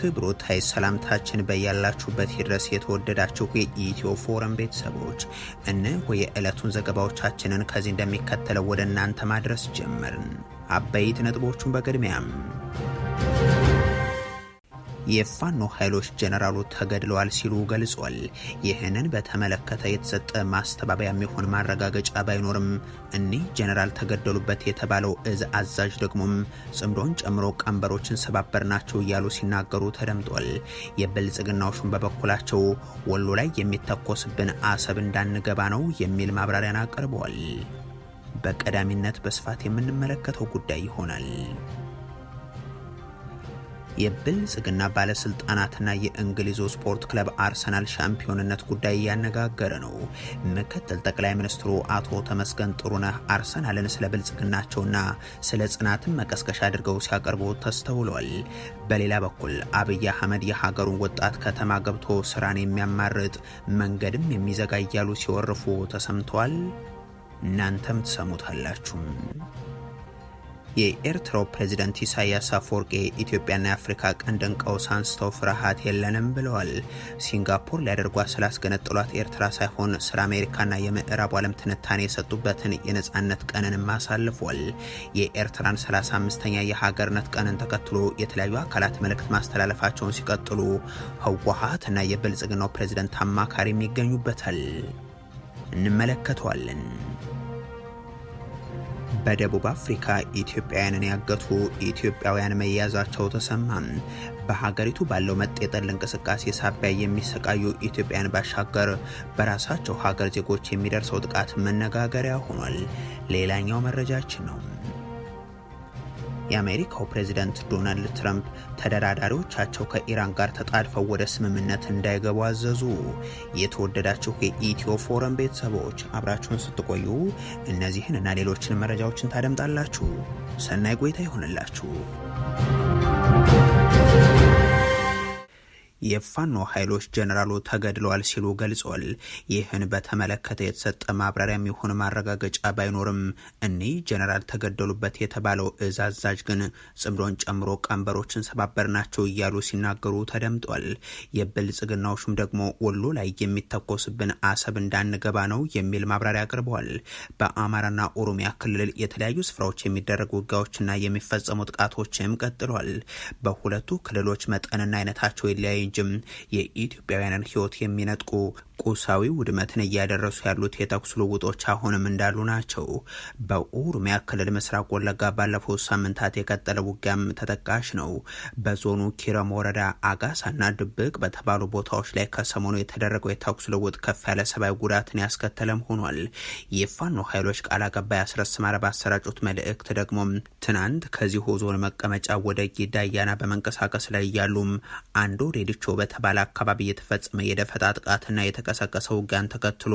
አክብሮታይ ሰላምታችን በያላችሁበት ይድረስ የተወደዳችሁ የኢትዮ ፎረም ቤተሰቦች እነሆ የዕለቱን ዘገባዎቻችንን ከዚህ እንደሚከተለው ወደ እናንተ ማድረስ ጀመርን። አበይት ነጥቦቹን በቅድሚያም የፋኖ ኃይሎች ጀነራሉ ተገድለዋል ሲሉ ገልጿል። ይህንን በተመለከተ የተሰጠ ማስተባበያ የሚሆን ማረጋገጫ ባይኖርም እኒህ ጀነራል ተገደሉበት የተባለው እዝ አዛዥ ደግሞም ጽምዶን ጨምሮ ቀንበሮችን ሰባበርናቸው እያሉ ሲናገሩ ተደምጧል። የብልጽግናው ሹም በበኩላቸው ወሎ ላይ የሚተኮስብን አሰብ እንዳንገባ ነው የሚል ማብራሪያን አቅርበዋል። በቀዳሚነት በስፋት የምንመለከተው ጉዳይ ይሆናል። የብልጽግና ባለስልጣናትና የእንግሊዙ ስፖርት ክለብ አርሰናል ሻምፒዮንነት ጉዳይ ያነጋገረ ነው። ምክትል ጠቅላይ ሚኒስትሩ አቶ ተመስገን ጥሩነህ አርሰናልን ስለ ብልጽግናቸውና ስለ ጽናትም መቀስቀሻ አድርገው ሲያቀርቡ ተስተውሏል። በሌላ በኩል አብይ አህመድ የሀገሩን ወጣት ከተማ ገብቶ ስራን የሚያማርጥ መንገድም የሚዘጋ እያሉ ሲወርፉ ተሰምተዋል። እናንተም ትሰሙታላችሁ። የኤርትራው ፕሬዝዳንት ኢሳያስ አፈወርቂ ኢትዮጵያና የአፍሪካ ቀንድን ቀውስ አንስተው ፍርሃት የለንም ብለዋል። ሲንጋፖር ሊያደርጓት ስላስገነጠሏት ኤርትራ ሳይሆን ስለ አሜሪካና የምዕራቡ ዓለም ትንታኔ የሰጡበትን የነጻነት ቀንንም አሳልፏል። የኤርትራን 35ኛ የሀገርነት ቀንን ተከትሎ የተለያዩ አካላት መልእክት ማስተላለፋቸውን ሲቀጥሉ ህወሓትና የብልጽግናው ፕሬዝዳንት አማካሪም ይገኙበታል። እንመለከተዋለን። በደቡብ አፍሪካ ኢትዮጵያውያንን ያገቱ ኢትዮጵያውያን መያዛቸው ተሰማ። በሀገሪቱ ባለው መጤጠል እንቅስቃሴ ሳቢያ የሚሰቃዩ ኢትዮጵያውያን ባሻገር በራሳቸው ሀገር ዜጎች የሚደርሰው ጥቃት መነጋገሪያ ሆኗል። ሌላኛው መረጃችን ነው። የአሜሪካው ፕሬዝዳንት ዶናልድ ትራምፕ ተደራዳሪዎቻቸው ከኢራን ጋር ተጣድፈው ወደ ስምምነት እንዳይገቡ አዘዙ። የተወደዳችሁ የኢትዮ ፎረም ቤተሰቦች አብራችሁን ስትቆዩ እነዚህን እና ሌሎችን መረጃዎችን ታደምጣላችሁ። ሰናይ ቆይታ ይሆንላችሁ። የፋኖ ኃይሎች ጀነራሉ ተገድለዋል ሲሉ ገልጿል። ይህን በተመለከተ የተሰጠ ማብራሪያም ይሁን ማረጋገጫ ባይኖርም እኒህ ጀነራል ተገደሉበት የተባለው እዝ አዛዥ ግን ጽምዶን ጨምሮ ቀንበሮችን ሰባበርናቸው እያሉ ሲናገሩ ተደምጧል። የብልጽግናው ሹም ደግሞ ወሎ ላይ የሚተኮስብን አሰብ እንዳንገባ ነው የሚል ማብራሪያ አቅርበዋል። በአማራና ኦሮሚያ ክልል የተለያዩ ስፍራዎች የሚደረጉ ውጊያዎችና የሚፈጸሙ ጥቃቶችም ቀጥሏል። በሁለቱ ክልሎች መጠንና አይነታቸው ይለያይ እንጂም የኢትዮጵያውያንን ሕይወት የሚነጥቁ ቁሳዊ ውድመትን እያደረሱ ያሉት የተኩስ ልውጦች አሁንም እንዳሉ ናቸው። በኦሮሚያ ክልል ምስራቅ ወለጋ ባለፉት ሳምንታት የቀጠለ ውጊያም ተጠቃሽ ነው። በዞኑ ኪረም ወረዳ አጋሳና ድብቅ በተባሉ ቦታዎች ላይ ከሰሞኑ የተደረገው የተኩስ ልውጥ ከፍ ያለ ሰብአዊ ጉዳትን ያስከተለም ሆኗል። የፋኖ ኃይሎች ቃል አቀባይ አስረስ ማረ ባሰራጩት መልእክት ደግሞ ትናንት ከዚሁ ዞን መቀመጫ ወደ ጊዳያና በመንቀሳቀስ ላይ ያሉም አንዶ ሬዲቾ በተባለ አካባቢ የተፈጸመ የደፈጣ ጥቃትና የተቀሰቀሰው ውጊያን ተከትሎ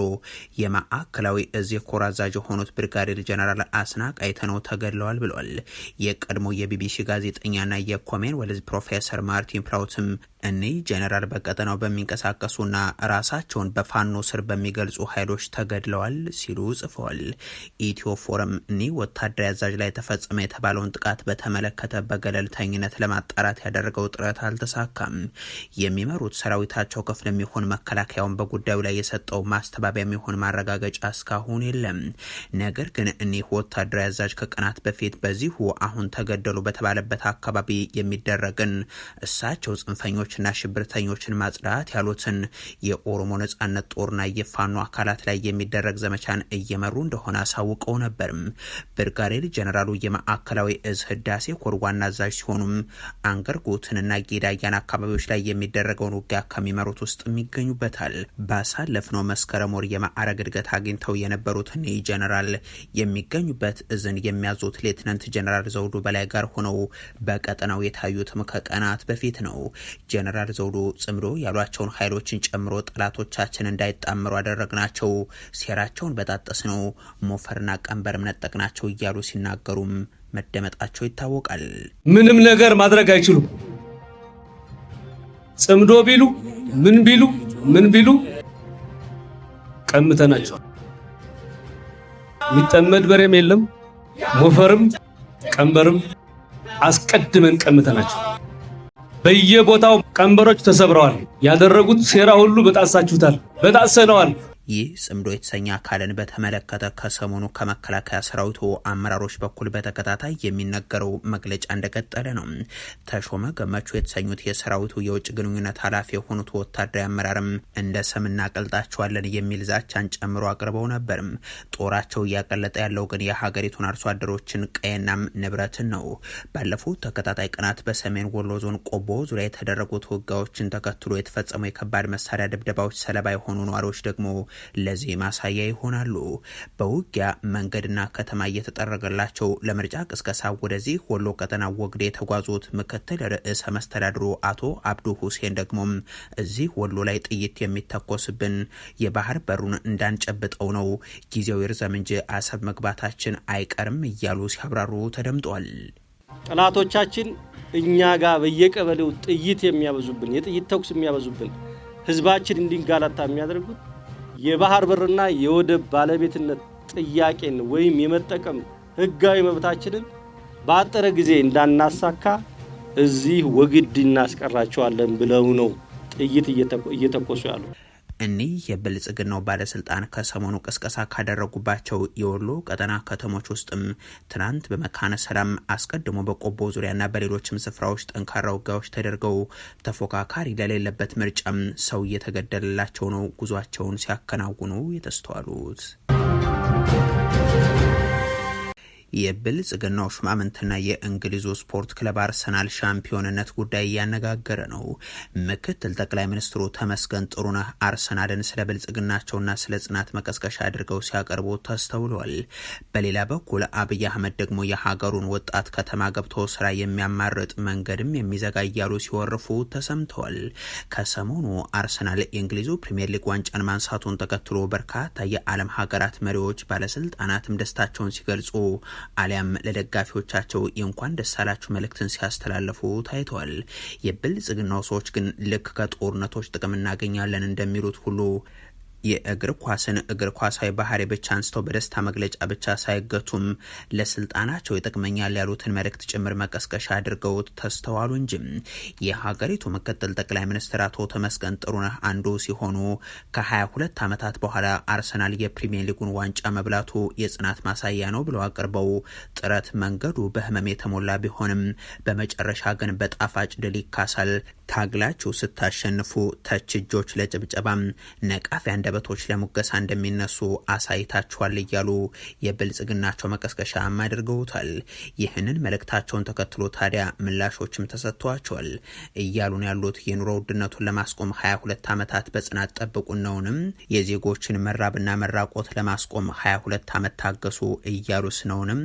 የማዕከላዊ እዝ የኮር አዛዥ የሆኑት ብርጋዴር ጀነራል አስናቅ አይተነው ተገድለዋል ብሏል። የቀድሞ የቢቢሲ ጋዜጠኛና የኮሜን ወልዝ ፕሮፌሰር ማርቲን ፕራውትም እኒህ ጀነራል በቀጠናው በሚንቀሳቀሱና ራሳቸውን በፋኖ ስር በሚገልጹ ኃይሎች ተገድለዋል ሲሉ ጽፈዋል። ኢትዮ ፎረም እኒህ ወታደራዊ አዛዥ ላይ ተፈጸመ የተባለውን ጥቃት በተመለከተ በገለልተኝነት ለማጣራት ያደረገው ጥረት አልተሳካም። የሚመሩት ሰራዊታቸው ክፍል የሚሆን መከላከያውን በጉዳዩ ላይ የሰጠው ማስተባበያ የሚሆን ማረጋገጫ እስካሁን የለም። ነገር ግን እኒህ ወታደራዊ አዛዥ ከቀናት በፊት በዚሁ አሁን ተገደሉ በተባለበት አካባቢ የሚደረግን እሳቸው ጽንፈኞችና ሽብርተኞችን ማጽዳት ያሉትን የኦሮሞ ነጻነት ጦርና የፋኖ አካላት ላይ የሚደረግ ዘመቻን እየመሩ እንደሆነ አሳውቀው ነበርም። ብርጋዴር ጀነራሉ የማዕከላዊ እዝ ህዳሴ ኮር ዋና አዛዥ ሲሆኑም አንገርጉትንና ጌዳያን አካባቢዎች ላይ የሚደረገውን ውጊያ ከሚመሩት ውስጥ ይገኙበታል። ባሳለፍነው መስከረም ወር የማዕረግ እድገት አግኝተው የነበሩት እኒህ ጀነራል የሚገኙበት እዝን የሚያዙት ሌትናንት ጀነራል ዘውዱ በላይ ጋር ሆነው በቀጠናው የታዩትም ከቀናት በፊት ነው። ጀነራል ዘውዱ ጽምዶ ያሏቸውን ኃይሎችን ጨምሮ ጠላቶቻችን እንዳይጣመሩ አደረግናቸው፣ ሴራቸውን በጣጠስነው፣ ሞፈርና ቀንበርም ነጠቅናቸው እያሉ ሲናገሩም መደመጣቸው ይታወቃል። ምንም ነገር ማድረግ አይችሉም። ጽምዶ ቢሉ ምን ቢሉ ቀምተናቸው። የሚጠመድ በሬም የለም፣ ሞፈርም ቀንበርም አስቀድመን ቀምተናቸው። በየቦታው ቀንበሮች ተሰብረዋል። ያደረጉት ሴራ ሁሉ በጣሳችሁታል፣ በጣሰነዋል። ይህ ጽምዶ የተሰኘ አካልን በተመለከተ ከሰሞኑ ከመከላከያ ሰራዊቱ አመራሮች በኩል በተከታታይ የሚነገረው መግለጫ እንደቀጠለ ነው። ተሾመ ገመቹ የተሰኙት የሰራዊቱ የውጭ ግንኙነት ኃላፊ የሆኑት ወታደራዊ አመራርም እንደ ስም እናቀልጣቸዋለን የሚል ዛቻን ጨምሮ አቅርበው ነበርም። ጦራቸው እያቀለጠ ያለው ግን የሀገሪቱን አርሶ አደሮችን ቀየናም ንብረትን ነው። ባለፉት ተከታታይ ቀናት በሰሜን ወሎ ዞን ቆቦ ዙሪያ የተደረጉት ውጊያዎችን ተከትሎ የተፈጸሙ የከባድ መሳሪያ ድብደባዎች ሰለባ የሆኑ ነዋሪዎች ደግሞ ለዚህ ማሳያ ይሆናሉ። በውጊያ መንገድና ከተማ እየተጠረገላቸው ለምርጫ ቅስቀሳ ወደዚህ ወሎ ቀጠና ወግዴ የተጓዙት ምክትል ርዕሰ መስተዳድሩ አቶ አብዱ ሁሴን ደግሞም እዚህ ወሎ ላይ ጥይት የሚተኮስብን የባህር በሩን እንዳንጨብጠው ነው፣ ጊዜው ይርዘም እንጂ አሰብ መግባታችን አይቀርም እያሉ ሲያብራሩ ተደምጧል። ጠላቶቻችን እኛ ጋር በየቀበሌው ጥይት የሚያበዙብን፣ የጥይት ተኩስ የሚያበዙብን፣ ህዝባችን እንዲንጋላታ የሚያደርጉት የባህር በርና የወደብ ባለቤትነት ጥያቄን ወይም የመጠቀም ህጋዊ መብታችንን በአጠረ ጊዜ እንዳናሳካ እዚህ ወግድ እናስቀራቸዋለን ብለው ነው ጥይት እየተኮሱ ያሉ። እኒህ የብልጽግናው ባለስልጣን ከሰሞኑ ቅስቀሳ ካደረጉባቸው የወሎ ቀጠና ከተሞች ውስጥም ትናንት በመካነ ሰላም አስቀድሞ በቆቦ ዙሪያና በሌሎችም ስፍራዎች ጠንካራ ውጊያዎች ተደርገው ተፎካካሪ ለሌለበት ምርጫም ሰው እየተገደለላቸው ነው ጉዟቸውን ሲያከናውኑ የተስተዋሉት። የብልጽግናው ሹማምንትና የእንግሊዙ ስፖርት ክለብ አርሰናል ሻምፒዮንነት ጉዳይ እያነጋገረ ነው። ምክትል ጠቅላይ ሚኒስትሩ ተመስገን ጥሩነህ አርሰናልን ስለ ብልጽግናቸውና ስለ ጽናት መቀስቀሻ አድርገው ሲያቀርቡ ተስተውለዋል። በሌላ በኩል አብይ አህመድ ደግሞ የሀገሩን ወጣት ከተማ ገብቶ ስራ የሚያማርጥ መንገድም የሚዘጋ እያሉ ሲወርፉ ተሰምተዋል። ከሰሞኑ አርሰናል የእንግሊዙ ፕሪምየር ሊግ ዋንጫን ማንሳቱን ተከትሎ በርካታ የዓለም ሀገራት መሪዎች፣ ባለስልጣናትም ደስታቸውን ሲገልጹ አሊያም ለደጋፊዎቻቸው የእንኳን ደስ አላችሁ መልእክትን ሲያስተላልፉ ታይተዋል። የብልጽግናው ሰዎች ግን ልክ ከጦርነቶች ጥቅም እናገኛለን እንደሚሉት ሁሉ የእግር ኳስን እግር ኳሳዊ ባህሪ ብቻ አንስተው በደስታ መግለጫ ብቻ ሳይገቱም ለስልጣናቸው ይጠቅመኛል ያሉትን መልእክት ጭምር መቀስቀሻ አድርገው ተስተዋሉ እንጂ የሀገሪቱ ምክትል ጠቅላይ ሚኒስትር አቶ ተመስገን ጥሩነህ አንዱ ሲሆኑ ከ22 ዓመታት በኋላ አርሰናል የፕሪሚየር ሊጉን ዋንጫ መብላቱ የጽናት ማሳያ ነው ብለው አቅርበው ጥረት መንገዱ በህመም የተሞላ ቢሆንም በመጨረሻ ግን በጣፋጭ ድል ይካሳል፣ ታግላችሁ ስታሸንፉ ተች እጆች ለጭብጨባም ነቃፊ አንደበቶች ለሙገሳ እንደሚነሱ አሳይታችኋል እያሉ የብልጽግናቸው መቀስቀሻ አድርገውታል። ይህንን መልእክታቸውን ተከትሎ ታዲያ ምላሾችም ተሰጥቷቸዋል። እያሉን ያሉት የኑሮ ውድነቱን ለማስቆም 22 ዓመታት በጽናት ጠብቁን ነውንም፣ የዜጎችን መራብና መራቆት ለማስቆም 22 ዓመት ታገሱ እያሉስ ነውንም፣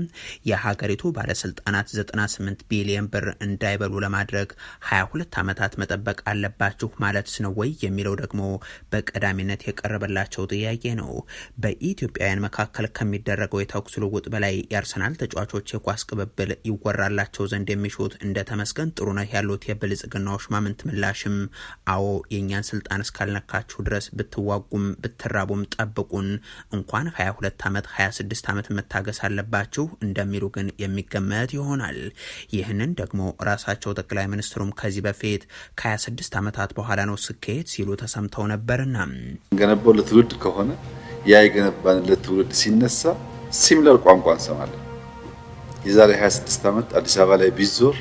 የሀገሪቱ ባለስልጣናት 98 ቢሊዮን ብር እንዳይበሉ ለማድረግ 22 ዓመታት መጠበቅ አለባችሁ ማለት ነው ወይ የሚለው ደግሞ በቀዳሚነት የቀረበላቸው ጥያቄ ነው። በኢትዮጵያውያን መካከል ከሚደረገው የተኩስ ልውውጥ በላይ የአርሰናል ተጫዋቾች የኳስ ቅብብል ይወራላቸው ዘንድ የሚሹት እንደ ተመስገን ጥሩነህ ያሉት የብልጽግናው ሹማምንት ምላሽም አዎ የእኛን ስልጣን እስካልነካችሁ ድረስ ብትዋጉም ብትራቡም ጠብቁን፣ እንኳን 22 ዓመት 26 ዓመት መታገስ አለባችሁ እንደሚሉ ግን የሚገመት ይሆናል። ይህንን ደግሞ ራሳቸው ጠቅላይ ሚኒስትሩም ከዚህ በፊት ከ26 ዓመታት በኋላ ነው ስኬት ሲሉ ተሰምተው ነበርና ገነባው ለትውልድ ከሆነ ያ የገነባን ለትውልድ ሲነሳ ሲሚላር ቋንቋ እንሰማለን። የዛሬ 26 ዓመት አዲስ አበባ ላይ ቢዞር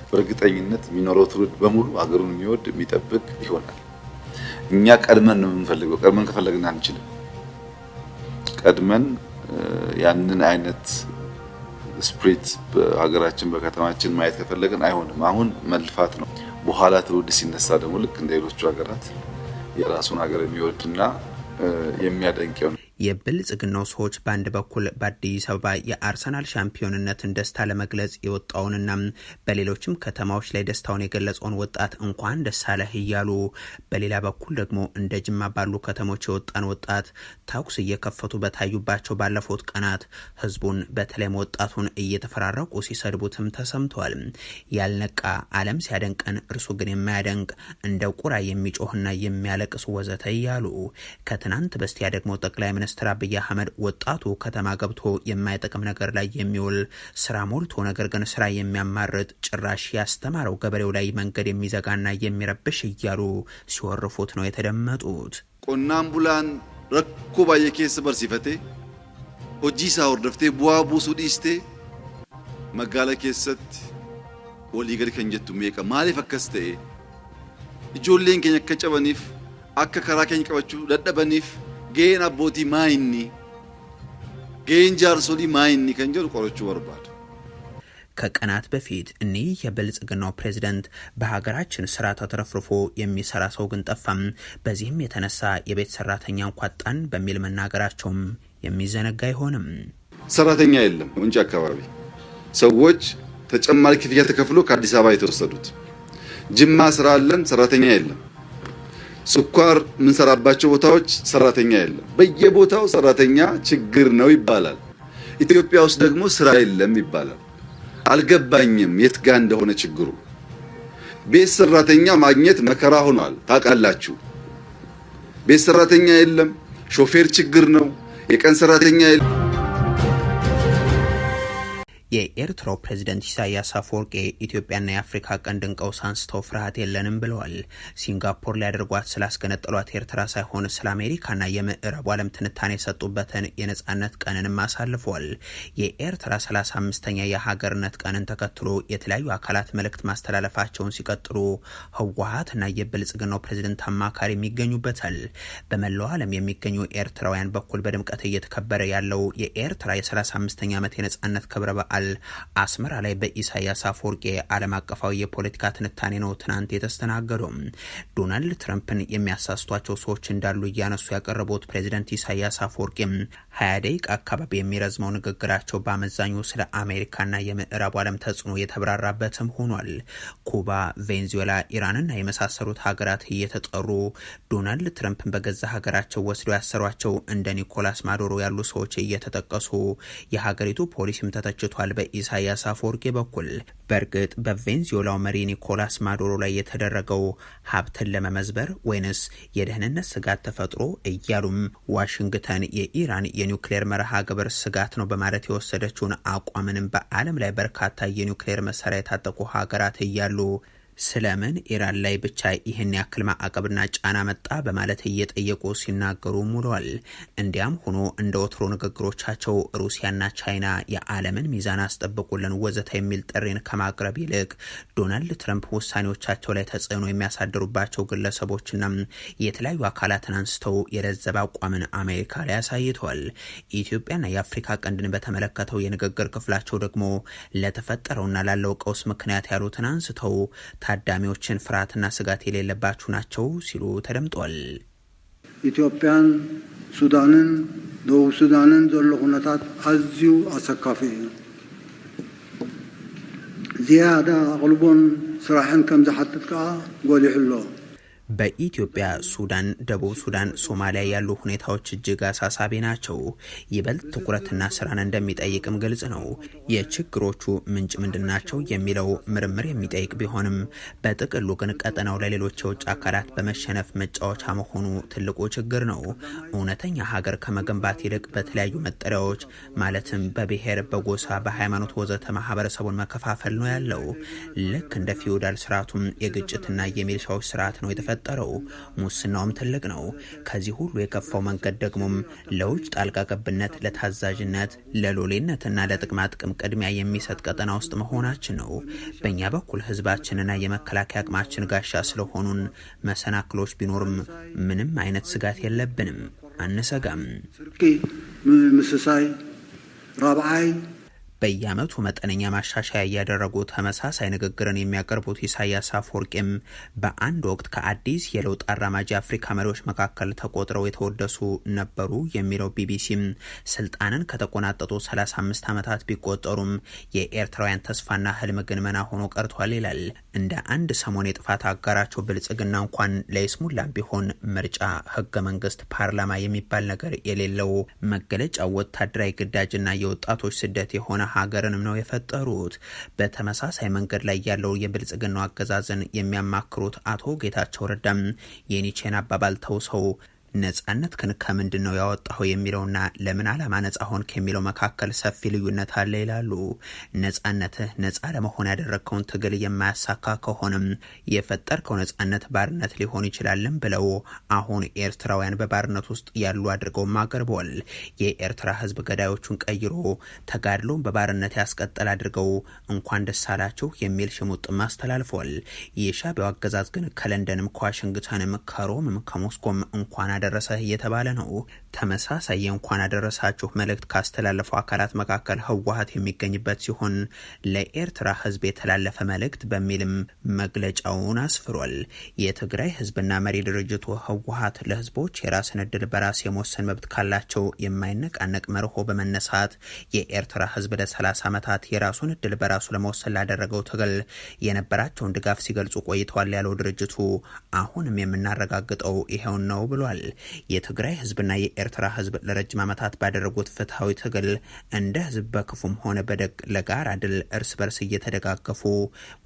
በእርግጠኝነት የሚኖረው ትውልድ በሙሉ ሀገሩን የሚወድ የሚጠብቅ ይሆናል። እኛ ቀድመን ነው የምንፈልገው። ቀድመን ከፈለግን አንችልም። ቀድመን ያንን አይነት ስፕሪት በሀገራችን በከተማችን ማየት ከፈለግን አይሆንም። አሁን መልፋት ነው። በኋላ ትውልድ ሲነሳ ደግሞ ልክ እንደ ሌሎቹ ሀገራት የራሱን ሀገር የሚወድና የሚያደንቅ ነው። የብልጽግናው ሰዎች በአንድ በኩል በአዲስ አበባ የአርሰናል ሻምፒዮንነትን ደስታ ለመግለጽ የወጣውንና በሌሎችም ከተማዎች ላይ ደስታውን የገለጸውን ወጣት እንኳን ደስ አለህ እያሉ፣ በሌላ በኩል ደግሞ እንደ ጅማ ባሉ ከተሞች የወጣን ወጣት ተኩስ እየከፈቱ በታዩባቸው ባለፉት ቀናት ህዝቡን በተለይም ወጣቱን እየተፈራረቁ ሲሰድቡትም ተሰምተዋል። ያልነቃ ዓለም ሲያደንቀን እርሱ ግን የማያደንቅ እንደ ቁራ የሚጮህና የሚያለቅስ ወዘተ እያሉ ከትናንት በስቲያ ደግሞ ጠቅላይ ሚኒስትር አብይ አህመድ ወጣቱ ከተማ ገብቶ የማይጠቅም ነገር ላይ የሚውል ስራ ሞልቶ ነገር ግን ስራ የሚያማርጥ ጭራሽ ያስተማረው ገበሬው ላይ መንገድ የሚዘጋና የሚረብሽ እያሉ ሲወርፉት ነው የተደመጡት። ቆናን ቡላን ረኮ ባየ ኬስ በርሲፈቴ ሆጂሳ ወርደፍቴ ቡዋ ቡሱ ዲስቴ መጋለ ኬሰት ወሊገል ከንጀቱ ሜቀ ማሊፍ አከስተ ኢጆሌን ከኛ ከጨበኒፍ አከ ከራ ከኝ ቀበቹ ደደበኒፍ ጌን አቦቲ ማይኒ ጌን ጃርሶሊ ማይኒ ከንጀሩ ቆሮቹ ወርባድ ከቀናት በፊት እኒህ የብልጽግናው ፕሬዝዳንት በሀገራችን ስራ ተትረፍርፎ የሚሰራ ሰው ግን ጠፋም፣ በዚህም የተነሳ የቤት ሰራተኛ እንኳጣን በሚል መናገራቸውም የሚዘነጋ አይሆንም። ሰራተኛ የለም። ወንጪ አካባቢ ሰዎች ተጨማሪ ክፍያ ተከፍሎ ከአዲስ አበባ የተወሰዱት። ጅማ ስራ አለን፣ ሰራተኛ የለም። ስኳር ምንሰራባቸው ቦታዎች ሰራተኛ የለም። በየቦታው ሰራተኛ ችግር ነው ይባላል። ኢትዮጵያ ውስጥ ደግሞ ስራ የለም ይባላል። አልገባኝም የት ጋር እንደሆነ ችግሩ። ቤት ሰራተኛ ማግኘት መከራ ሆኗል። ታውቃላችሁ፣ ቤት ሰራተኛ የለም። ሾፌር ችግር ነው። የቀን ሰራተኛ የለም። የኤርትራው ፕሬዝዳንት ኢሳያስ አፈወርቂ ኢትዮጵያና የአፍሪካ ቀንድን ቀውስ አንስተው ፍርሃት የለንም ብለዋል። ሲንጋፖር ሊያደርጓት ስላስገነጠሏት ኤርትራ ሳይሆን ስለ አሜሪካና የምዕራቡ ዓለም ትንታኔ የሰጡበትን የነጻነት ቀንንም አሳልፈዋል። የኤርትራ 35ኛ የሀገርነት ቀንን ተከትሎ የተለያዩ አካላት መልእክት ማስተላለፋቸውን ሲቀጥሉ ህወሓትና የብልጽግናው ፕሬዝዳንት አማካሪ የሚገኙበታል። በመላው ዓለም የሚገኙ ኤርትራውያን በኩል በድምቀት እየተከበረ ያለው የኤርትራ የ35ኛ ዓመት የነጻነት ክብረ በዓል አስመራ ላይ በኢሳያስ አፈወርቂ ዓለም አቀፋዊ የፖለቲካ ትንታኔ ነው ትናንት የተስተናገደው። ዶናልድ ትራምፕን የሚያሳስቷቸው ሰዎች እንዳሉ እያነሱ ያቀረቡት ፕሬዝዳንት ኢሳያስ አፈወርቂ 20 ደቂቃ አካባቢ የሚረዝመው ንግግራቸው በአመዛኙ ስለ አሜሪካና የምዕራቡ ዓለም ተጽዕኖ የተብራራበትም ሆኗል። ኩባ፣ ቬንዙዌላ፣ ኢራንና የመሳሰሉት ሀገራት እየተጠሩ ዶናልድ ትራምፕን በገዛ ሀገራቸው ወስደው ያሰሯቸው እንደ ኒኮላስ ማዱሮ ያሉ ሰዎች እየተጠቀሱ የሀገሪቱ ፖሊሲም ተተችቷል በኢሳያስ አፈወርቂ በኩል። በእርግጥ በቬንዙዌላው መሪ ኒኮላስ ማዱሮ ላይ የተደረገው ሀብትን ለመመዝበር ወይንስ የደህንነት ስጋት ተፈጥሮ እያሉም ዋሽንግተን የኢራን የኒውክሌር መርሃ ግብር ስጋት ነው በማለት የወሰደችውን አቋምንም በዓለም ላይ በርካታ የኒውክሌር መሳሪያ የታጠቁ ሀገራት እያሉ ስለምን ኢራን ላይ ብቻ ይህን ያክል ማዕቀብና ጫና መጣ በማለት እየጠየቁ ሲናገሩ ሙለዋል። እንዲያም ሆኖ እንደ ወትሮ ንግግሮቻቸው ሩሲያና ቻይና የዓለምን ሚዛን አስጠብቁልን ወዘተ የሚል ጥሪን ከማቅረብ ይልቅ ዶናልድ ትራምፕ ውሳኔዎቻቸው ላይ ተጽዕኖ የሚያሳድሩባቸው ግለሰቦችና የተለያዩ አካላትን አንስተው የለዘበ አቋምን አሜሪካ ላይ አሳይተዋል። ኢትዮጵያና የአፍሪካ ቀንድን በተመለከተው የንግግር ክፍላቸው ደግሞ ለተፈጠረውና ላለው ቀውስ ምክንያት ያሉትን አንስተው ታዳሚዎችን ፍርሃትና ስጋት የሌለባችሁ ናቸው ሲሉ ተደምጧል። ኢትዮጵያን፣ ሱዳንን፣ ደቡብ ሱዳንን ዘሎ ኩነታት አዝዩ አሰካፊ እዩ። ዝያዳ አቅልቦን ስራሕን ከም ዝሓትት ከዓ ጎሊሑ ኣሎ። በኢትዮጵያ፣ ሱዳን፣ ደቡብ ሱዳን፣ ሶማሊያ ያሉ ሁኔታዎች እጅግ አሳሳቢ ናቸው። ይበልጥ ትኩረትና ስራን እንደሚጠይቅም ግልጽ ነው። የችግሮቹ ምንጭ ምንድናቸው የሚለው ምርምር የሚጠይቅ ቢሆንም በጥቅሉ ግን ቀጠናው ለሌሎች የውጭ አካላት በመሸነፍ መጫወቻ መሆኑ ትልቁ ችግር ነው። እውነተኛ ሀገር ከመገንባት ይልቅ በተለያዩ መጠሪያዎች ማለትም በብሔር፣ በጎሳ፣ በሃይማኖት ወዘተ ማህበረሰቡን መከፋፈል ነው ያለው። ልክ እንደ ፊውዳል ስርዓቱም የግጭትና የሚሊሻዎች ስርዓት ነው የተፈጠረው። ሙስናውም ትልቅ ነው። ከዚህ ሁሉ የከፋው መንገድ ደግሞም ለውጭ ጣልቃ ገብነት፣ ለታዛዥነት፣ ለሎሌነትና ለጥቅማ ጥቅም ቅድሚያ የሚሰጥ ቀጠና ውስጥ መሆናችን ነው። በእኛ በኩል ህዝባችንና የመከላከያ አቅማችን ጋሻ ስለሆኑን መሰናክሎች ቢኖርም ምንም አይነት ስጋት የለብንም፣ አንሰጋም። ምስሳይ ራብዓይ በየዓመቱ መጠነኛ ማሻሻያ እያደረጉ ተመሳሳይ ንግግርን የሚያቀርቡት ኢሳያስ አፈወርቂም በአንድ ወቅት ከአዲስ የለውጥ አራማጅ አፍሪካ መሪዎች መካከል ተቆጥረው የተወደሱ ነበሩ የሚለው ቢቢሲም ስልጣንን ከተቆናጠጡ 35 ዓመታት ቢቆጠሩም የኤርትራውያን ተስፋና ህልም ግን መና ሆኖ ቀርቷል ይላል። እንደ አንድ ሰሞን የጥፋት አጋራቸው ብልጽግና እንኳን ለይስሙላም ቢሆን ምርጫ፣ ህገ መንግስት፣ ፓርላማ የሚባል ነገር የሌለው መገለጫው ወታደራዊ ግዳጅና የወጣቶች ስደት የሆነ ሀገርንም ነው የፈጠሩት። በተመሳሳይ መንገድ ላይ ያለው የብልጽግናው አገዛዝን የሚያማክሩት አቶ ጌታቸው ረዳም የኒቼን አባባል ተውሰው ነጻነት ከምንድን ነው ያወጣው የሚለውና ለምን ዓላማ ነጻ ሆንክ የሚለው መካከል ሰፊ ልዩነት አለ ይላሉ። ነጻነትህ ነጻ ለመሆን ያደረግከውን ትግል የማያሳካ ከሆነም የፈጠርከው ነጻነት ባርነት ሊሆን ይችላልም ብለው አሁን ኤርትራውያን በባርነት ውስጥ ያሉ አድርገው አቅርበዋል። የኤርትራ ህዝብ ገዳዮቹን ቀይሮ ተጋድሎን በባርነት ያስቀጠል አድርገው እንኳን ደስ አላችሁ የሚል ሽሙጥም አስተላልፈዋል። የሻዕቢያው አገዛዝ ግን ከለንደንም ከዋሽንግተንም ከሮምም ከሞስኮም እንኳን አደረሰ እየተባለ ነው። ተመሳሳይ እንኳን አደረሳችሁ መልእክት ካስተላለፉ አካላት መካከል ህወሓት የሚገኝበት ሲሆን ለኤርትራ ህዝብ የተላለፈ መልእክት በሚልም መግለጫውን አስፍሯል። የትግራይ ህዝብና መሪ ድርጅቱ ህወሓት ለህዝቦች የራስን ዕድል በራስ የመወሰን መብት ካላቸው የማይነቃነቅ መርሆ በመነሳት የኤርትራ ህዝብ ለ30 ዓመታት የራሱን ዕድል በራሱ ለመወሰን ላደረገው ትግል የነበራቸውን ድጋፍ ሲገልጹ ቆይተዋል ያለው ድርጅቱ አሁንም የምናረጋግጠው ይሄው ነው ብሏል። የትግራይ ህዝብና የኤርትራ ህዝብ ለረጅም ዓመታት ባደረጉት ፍትሃዊ ትግል እንደ ህዝብ በክፉም ሆነ በደግ ለጋራ ድል እርስ በርስ እየተደጋገፉ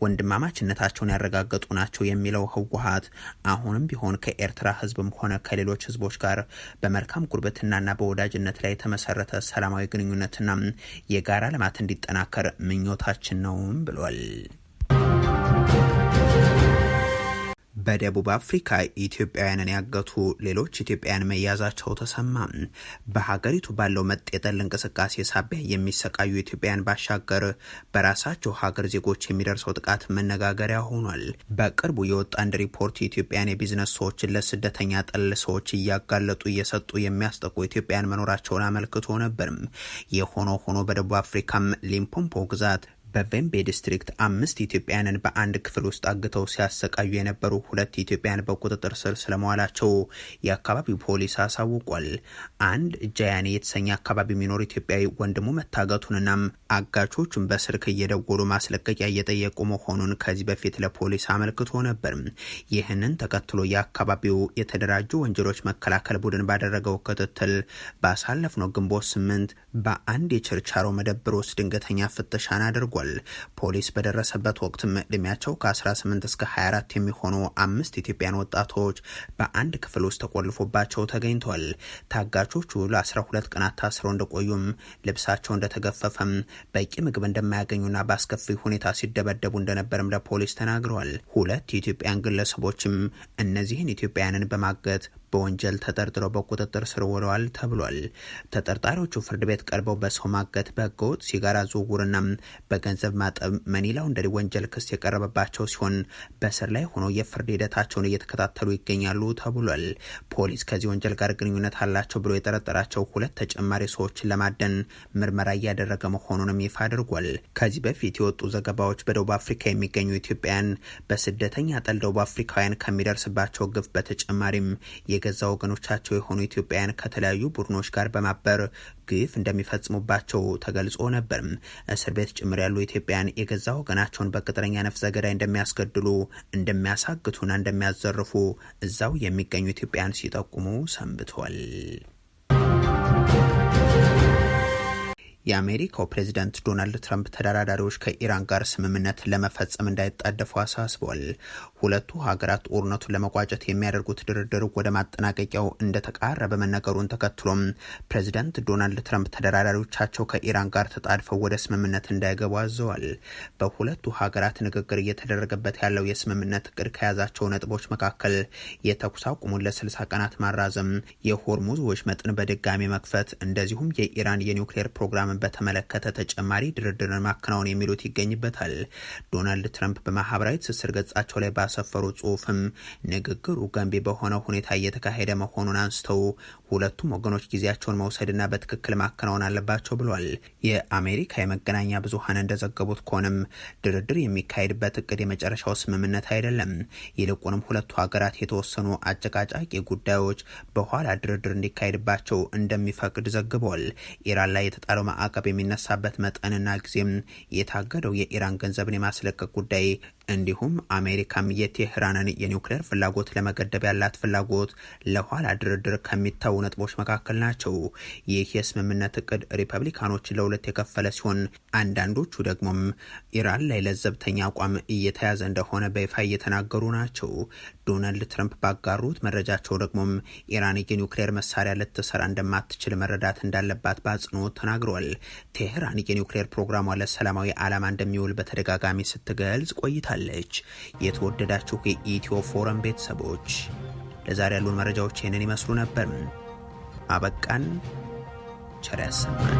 ወንድማማችነታቸውን ያረጋገጡ ናቸው የሚለው ህወሓት አሁንም ቢሆን ከኤርትራ ህዝብም ሆነ ከሌሎች ህዝቦች ጋር በመልካም ጉርብትናና በወዳጅነት ላይ የተመሰረተ ሰላማዊ ግንኙነትና የጋራ ልማት እንዲጠናከር ምኞታችን ነውም ብሏል። በደቡብ አፍሪካ ኢትዮጵያውያንን ያገቱ ሌሎች ኢትዮጵያውያን መያዛቸው ተሰማ። በሀገሪቱ ባለው መጤጠል እንቅስቃሴ ሳቢያ የሚሰቃዩ ኢትዮጵያውያን ባሻገር በራሳቸው ሀገር ዜጎች የሚደርሰው ጥቃት መነጋገሪያ ሆኗል። በቅርቡ የወጣ አንድ ሪፖርት ኢትዮጵያን የቢዝነስ ሰዎችን ለስደተኛ ጠል ሰዎች እያጋለጡ እየሰጡ የሚያስጠቁ ኢትዮጵያውያን መኖራቸውን አመልክቶ ነበርም። የሆኖ ሆኖ በደቡብ አፍሪካም ሊምፖፖ ግዛት በቬምቤ ዲስትሪክት 5 ኢትዮጵያውያንን በአንድ ክፍል ውስጥ አግተው ሲያሰቃዩ የነበሩ 2 ኢትዮጵያውያን በቁጥጥር ስር ስለመዋላቸው የአካባቢው ፖሊስ አሳውቋል። አንድ ጃያኔ የተሰኘ አካባቢ የሚኖር ኢትዮጵያዊ ወንድሙ መታገቱንና አጋቾቹን በስልክ እየደወሉ ማስለቀቂያ እየጠየቁ መሆኑን ከዚህ በፊት ለፖሊስ አመልክቶ ነበር። ይህንን ተከትሎ የአካባቢው የተደራጁ ወንጀሎች መከላከል ቡድን ባደረገው ክትትል ባሳለፍነው ግንቦት 8 በአንድ የችርቻሮ መደብር ውስጥ ድንገተኛ ፍተሻን አድርጓል። ፖሊስ በደረሰበት ወቅትም እድሜያቸው ከ18 እስከ 24 የሚሆኑ 5 ኢትዮጵያን ወጣቶች በአንድ ክፍል ውስጥ ተቆልፎባቸው ተገኝተዋል። ታጋቾቹ ለ12 ቀናት ታስረው እንደቆዩም ልብሳቸው እንደተገፈፈም በቂ ምግብ እንደማያገኙና በአስከፊ ሁኔታ ሲደበደቡ እንደነበርም ለፖሊስ ተናግረዋል። 2 የኢትዮጵያን ግለሰቦችም እነዚህን ኢትዮጵያውያንን በማገት በወንጀል ተጠርጥረው በቁጥጥር ስር ውለዋል ተብሏል። ተጠርጣሪዎቹ ፍርድ ቤት ቀርበው በሰው ማገት፣ በህገወጥ ሲጋራ ዝውውርና በገንዘብ ማጠብ መኒ ላውንደሪ ወንጀል ክስ የቀረበባቸው ሲሆን በስር ላይ ሆነው የፍርድ ሂደታቸውን እየተከታተሉ ይገኛሉ ተብሏል። ፖሊስ ከዚህ ወንጀል ጋር ግንኙነት አላቸው ብሎ የጠረጠራቸው 2 ተጨማሪ ሰዎችን ለማደን ምርመራ እያደረገ መሆኑንም ይፋ አድርጓል። ከዚህ በፊት የወጡ ዘገባዎች በደቡብ አፍሪካ የሚገኙ ኢትዮጵያውያን በስደተኛ ጠል ደቡብ አፍሪካውያን ከሚደርስባቸው ግፍ በተጨማሪም የገዛ ወገኖቻቸው የሆኑ ኢትዮጵያውያን ከተለያዩ ቡድኖች ጋር በማበር ግፍ እንደሚፈጽሙባቸው ተገልጾ ነበር። እስር ቤት ጭምር ያሉ ኢትዮጵያውያን የገዛ ወገናቸውን በቅጥረኛ ነፍሰ ገዳይ እንደሚያስገድሉ፣ እንደሚያሳግቱና እንደሚያዘርፉ እዛው የሚገኙ ኢትዮጵያውያን ሲጠቁሙ ሰንብተዋል። የአሜሪካው ፕሬዚዳንት ዶናልድ ትራምፕ ተደራዳሪዎች ከኢራን ጋር ስምምነት ለመፈጸም እንዳይጣደፉ አሳስበዋል። ሁለቱ ሀገራት ጦርነቱን ለመቋጨት የሚያደርጉት ድርድር ወደ ማጠናቀቂያው እንደተቃረበ መነገሩን ተከትሎም ፕሬዚዳንት ዶናልድ ትራምፕ ተደራዳሪዎቻቸው ከኢራን ጋር ተጣድፈው ወደ ስምምነት እንዳይገቡ አዘዋል። በሁለቱ ሀገራት ንግግር እየተደረገበት ያለው የስምምነት እቅድ ከያዛቸው ነጥቦች መካከል የተኩስ አቁሙን ለ60 ቀናት ማራዘም፣ የሆርሙዝ ወሽመጥን በድጋሚ መክፈት፣ እንደዚሁም የኢራን የኒውክሌር ፕሮግራም በተመለከተ ተጨማሪ ድርድርን ማከናወን የሚሉት ይገኝበታል። ዶናልድ ትራምፕ በማህበራዊ ትስስር ገጻቸው ላይ ባሰፈሩ ጽሁፍም ንግግሩ ገንቢ በሆነ ሁኔታ እየተካሄደ መሆኑን አንስተው ሁለቱም ወገኖች ጊዜያቸውን መውሰድና በትክክል ማከናወን አለባቸው ብሏል። የአሜሪካ የመገናኛ ብዙሃን እንደዘገቡት ከሆነም ድርድር የሚካሄድበት እቅድ የመጨረሻው ስምምነት አይደለም። ይልቁንም ሁለቱ ሀገራት የተወሰኑ አጨቃጫቂ ጉዳዮች በኋላ ድርድር እንዲካሄድባቸው እንደሚፈቅድ ዘግቧል። ኢራን ላይ የተጣለው ማዕቀብ የሚነሳበት መጠንና ጊዜም፣ የታገደው የኢራን ገንዘብን የማስለቀቅ ጉዳይ፣ እንዲሁም አሜሪካም የቴህራንን የኒውክሌር ፍላጎት ለመገደብ ያላት ፍላጎት ለኋላ ድርድር ከሚታዩ ነጥቦች መካከል ናቸው። ይህ የስምምነት እቅድ ሪፐብሊካኖች ለሁለት የከፈለ ሲሆን አንዳንዶቹ ደግሞም ኢራን ላይ ለዘብተኛ አቋም እየተያዘ እንደሆነ በይፋ እየተናገሩ ናቸው። ዶናልድ ትራምፕ ባጋሩት መረጃቸው ደግሞም ኢራን የኒውክሌር መሳሪያ ልትሰራ እንደማትችል መረዳት እንዳለባት በአጽንኦት ተናግረዋል። ቴህራን የኒውክሌር ፕሮግራሟ ለሰላማዊ ዓላማ እንደሚውል በተደጋጋሚ ስትገልጽ ቆይታለች። የተወደዳችሁ የኢትዮ ፎረም ቤተሰቦች ለዛሬ ያሉን መረጃዎች ይህንን ይመስሉ ነበር። አበቃን። ቸር ያሰማን።